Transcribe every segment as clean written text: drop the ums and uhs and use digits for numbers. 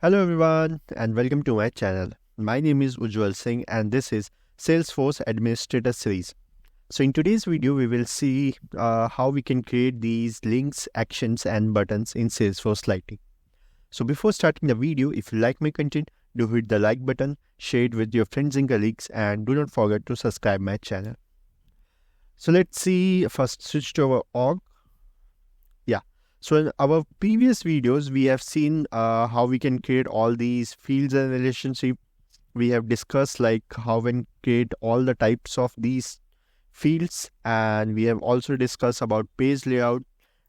Hello everyone and welcome to my channel. My name is Ujjwal Singh and this is Salesforce Administrator Series. So in today's video we will see how we can create these links, actions and buttons in Salesforce Lighting. So before starting the video, if you like my content, do hit the like button, share it with your friends and colleagues and do not forget to subscribe my channel. So let's see, first switch to our org. So in our previous videos, we have seen how we can create all these fields and relationships. We have discussed like how we can create all the types of these fields, and we have also discussed about page layout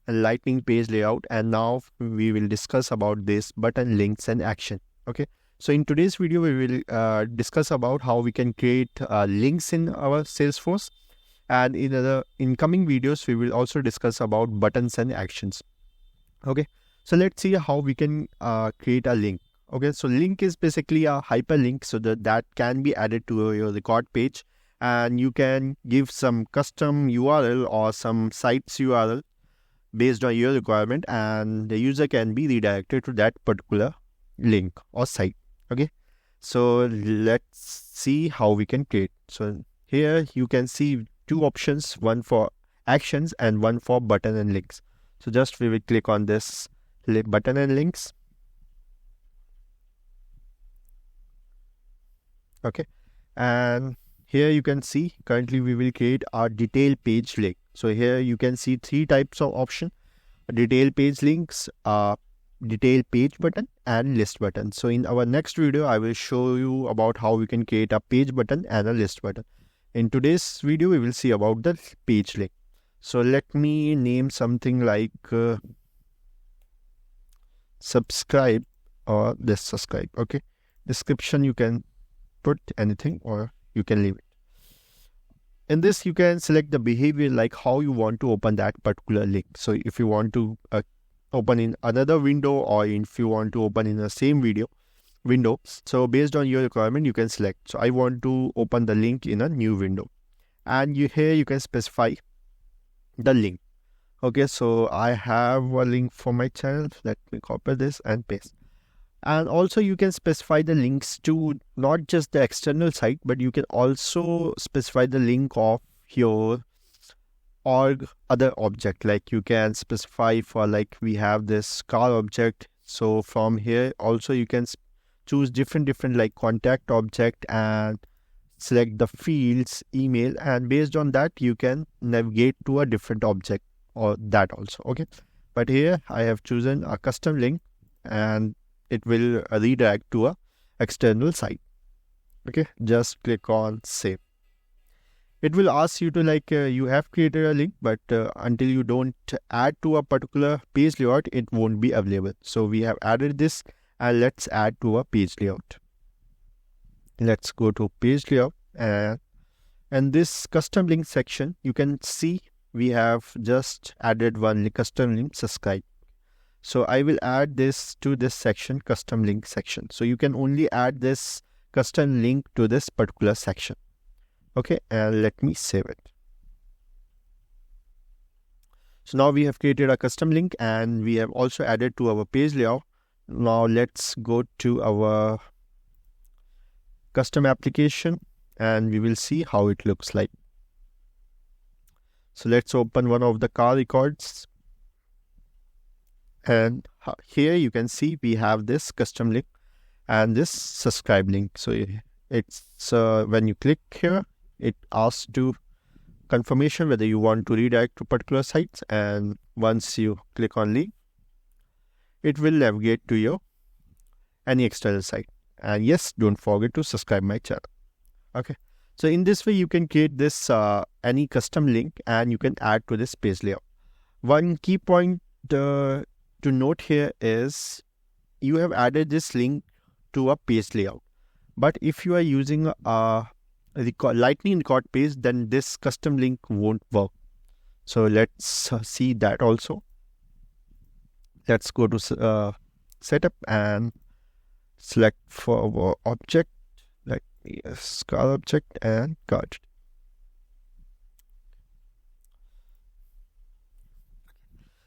and lightning page layout. And now we will discuss about this button, links and action. Okay. So in today's video, we will discuss about how we can create links in our Salesforce. And in other incoming videos, we will also discuss about buttons and actions. Okay, so let's see how we can create a link. Okay, so link is basically a hyperlink so that can be added to your record page, and you can give some custom URL or some sites URL based on your requirement, and the user can be redirected to that particular link or site. Okay, so let's see how we can create. So here you can see two options, one for actions and one for button and links. So just we will click on this button and links. Okay. And here you can see currently we will create our detail page link. So here you can see three types of option: detail page links, detail page button and list button. So in our next video, I will show you about how we can create a page button and a list button. In today's video, we will see about the page link. So let me name something like subscribe or this subscribe. Okay. Description, you can put anything or you can leave it. In this, you can select the behavior like how you want to open that particular link. So if you want to open in another window or if you want to open in the same window. So based on your requirement, you can select. So I want to open the link in a new window, and here you can specify the link. Okay, so I have a link for my channel. Let me copy this and paste. And also you can specify the links to not just the external site, but you can also specify the link of your org other object. Like you can specify for, like, we have this car object. So from here also you can choose different like contact object and select the fields, email, and based on that you can navigate to a different object or that also. Okay, but here I have chosen a custom link and it will redirect to a external site. Okay, just click on save. It will ask you to you have created a link, but until you don't add to a particular page layout, it won't be available. So we have added this, and let's add to a page layout. Let's go to page layout, and this custom link section, you can see we have just added one custom link, subscribe. So I will add this to this section, custom link section. So you can only add this custom link to this particular section. Okay, and let me save it. So now we have created a custom link and we have also added to our page layout. Now let's go to our custom application and we will see how it looks like. So let's open one of the car records, and here you can see we have this custom link and this subscribe link. So it's when you click here, it asks to confirmation whether you want to redirect to particular sites, and once you click on link, it will navigate to your any external site. And yes, don't forget to subscribe my channel. Okay, so in this way you can create this any custom link and you can add to this page layout. One key point to note here is you have added this link to a page layout, but if you are using a lightning record page, then this custom link won't work. So let's see that also. Let's go to setup and select for our object, like car object and card.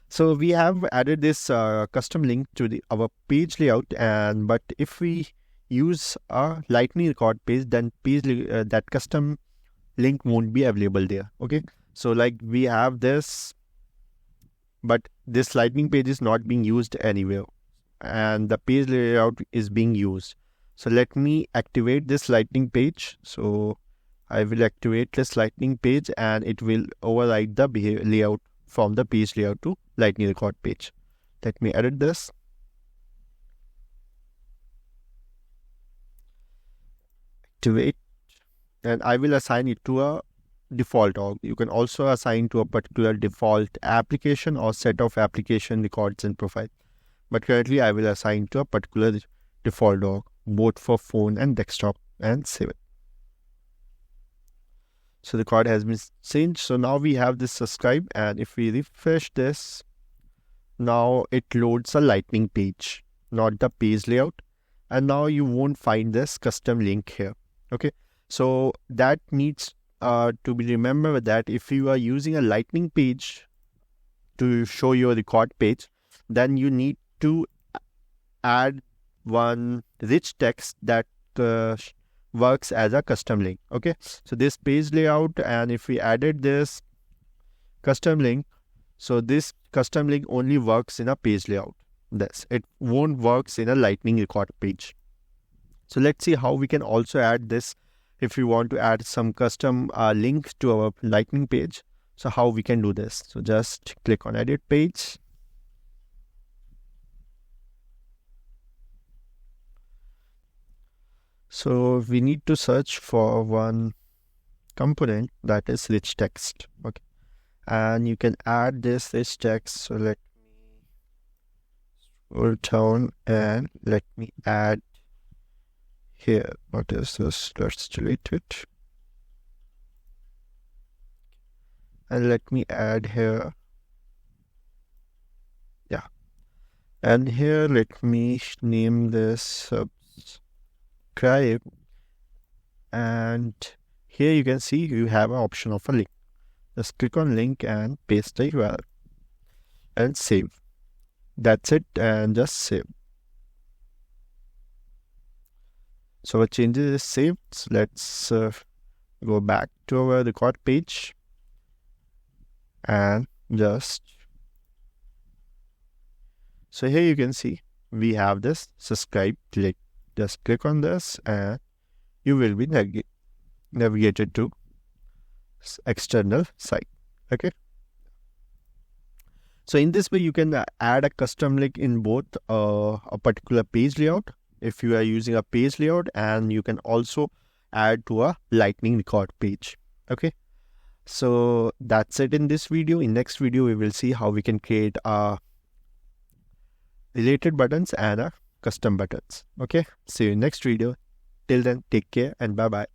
So we have added this custom link to our page layout, and but if we use a lightning record page, then that custom link won't be available there. Okay, so like we have this, but this lightning page is not being used anywhere, and the page layout is being used. So let me activate this lightning page. So I will activate this lightning page, and it will override the layout from the page layout to lightning record page. Let me edit this. Activate, and I will assign it to a default org. You can also assign to a particular default application or set of application records and profile. But currently I will assign to a particular default org, both for phone and desktop, and save it. So the card has been changed. So now we have this subscribe, and if we refresh this, now it loads a lightning page, not the page layout. And now you won't find this custom link here. Okay, so that needs to be remembered, that if you are using a lightning page to show your record page, then you need to add one rich text that works as a custom link. Okay, so this page layout, and if we added this custom link, so this custom link only works in a page layout. It won't works in a lightning record page. So let's see how we can also add this if we want to add some custom links to our lightning page. So how we can do this? So just click on edit page. So we need to search for one component, that is rich text. Okay, and you can add this rich text. So let me scroll down and let me add here. What is this? Let's delete it. And let me add here. Yeah. And here let me name this subscribe. And here you can see you have an option of a link. Just click on link and paste the URL and save. That's it, and just save. So our changes is saved. So let's go back to our record page and just, so here you can see we have this subscribe click. Just click on this and you will be navigated to external site. Okay, so in this way you can add a custom link in both a particular page layout if you are using a page layout, and you can also add to a lightning record page. Okay, so that's it in this video. In next video we will see how we can create related buttons and custom buttons. Okay, see you in next video. Till then, take care and bye bye.